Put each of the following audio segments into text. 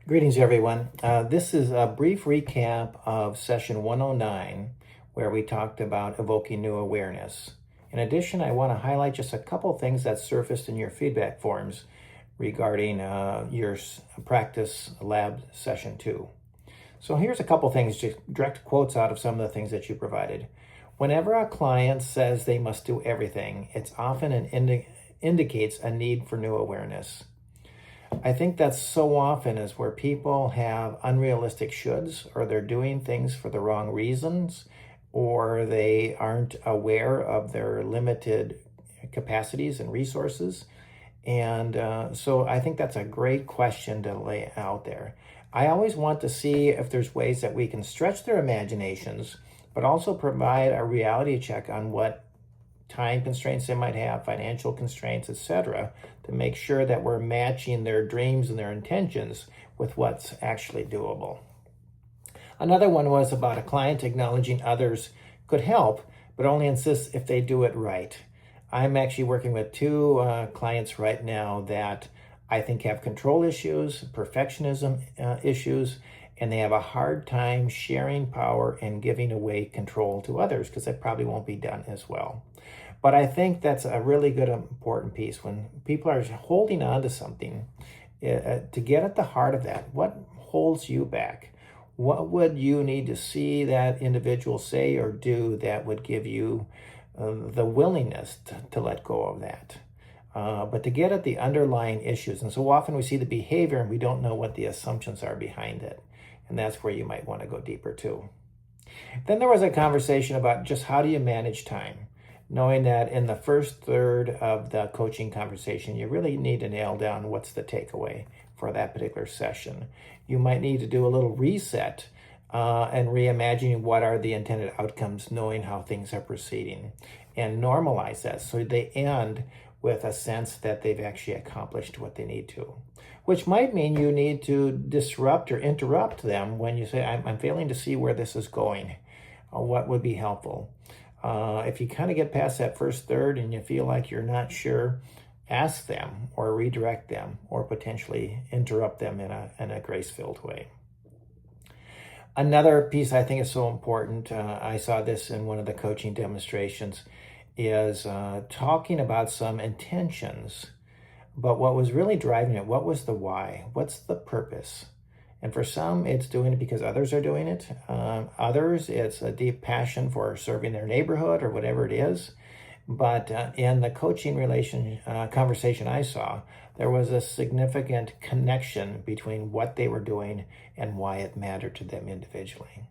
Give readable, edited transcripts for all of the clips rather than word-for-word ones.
Greetings, everyone. This is a brief recap of session 109, where we talked about evoking new awareness. In addition, I want to highlight just a couple things that surfaced in your feedback forms regarding your practice lab session 2. So here's a couple things, just direct quotes out of some of the things that you provided. Whenever a client says they must do everything, it's often indicates a need for new awareness. I think that's so often is where people have unrealistic shoulds, or they're doing things for the wrong reasons, or they aren't aware of their limited capacities and resources. And so I think that's a great question to lay out there. I always want to see if there's ways that we can stretch their imaginations, but also provide a reality check on what time constraints they might have, financial constraints, etc., to make sure that we're matching their dreams and their intentions with what's actually doable. Another one was about a client acknowledging others could help, but only insists if they do it right. I'm actually working with two clients right now that I think have control issues, perfectionism issues, and they have a hard time sharing power and giving away control to others because it probably won't be done as well. But I think that's a really good, important piece. When people are holding on to something, to get at the heart of that, what holds you back? What would you need to see that individual say or do that would give you the willingness to let go of that? But to get at the underlying issues. And so often we see the behavior and we don't know what the assumptions are behind it. And that's where you might want to go deeper too. Then there was a conversation about just how do you manage time? Knowing that in the first third of the coaching conversation, you really need to nail down what's the takeaway for that particular session. You might need to do a little reset and reimagining what are the intended outcomes, knowing how things are proceeding, and normalize that so they end with a sense that they've actually accomplished what they need to, which might mean you need to disrupt or interrupt them when you say, I'm failing to see where this is going. What would be helpful? If you kind of get past that first third and you feel like you're not sure, ask them or redirect them or potentially interrupt them in a grace-filled way. Another piece I think is so important, I saw this in one of the coaching demonstrations, is talking about some intentions, but what was really driving it, what was the why? What's the purpose? And for some, it's doing it because others are doing it. Others, it's a deep passion for serving their neighborhood or whatever it is. But in the coaching conversation I saw, there was a significant connection between what they were doing and why it mattered to them individually.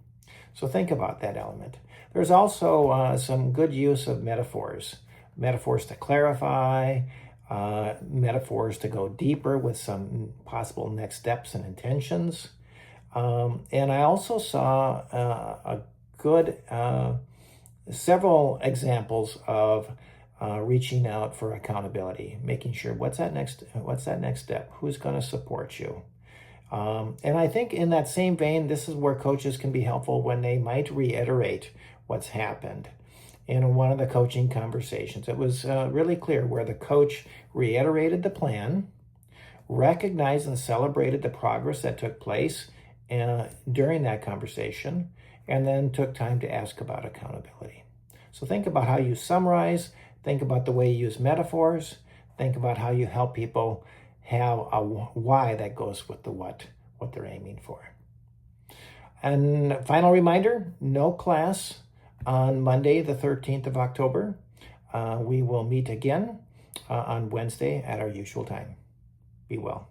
So think about that element. There's also some good use of metaphors to clarify, metaphors to go deeper with some possible next steps and intentions. And I also saw a good several examples of reaching out for accountability, making sure what's that next step, who's going to support you. And I think in that same vein, this is where coaches can be helpful when they might reiterate what's happened. In one of the coaching conversations, it was really clear where the coach reiterated the plan, recognized and celebrated the progress that took place during that conversation, and then took time to ask about accountability. So think about how you summarize, think about the way you use metaphors, think about how you help people have a why that goes with the what they're aiming for. And final reminder, no class on Monday, the 13th of October. We will meet again on Wednesday at our usual time. Be well.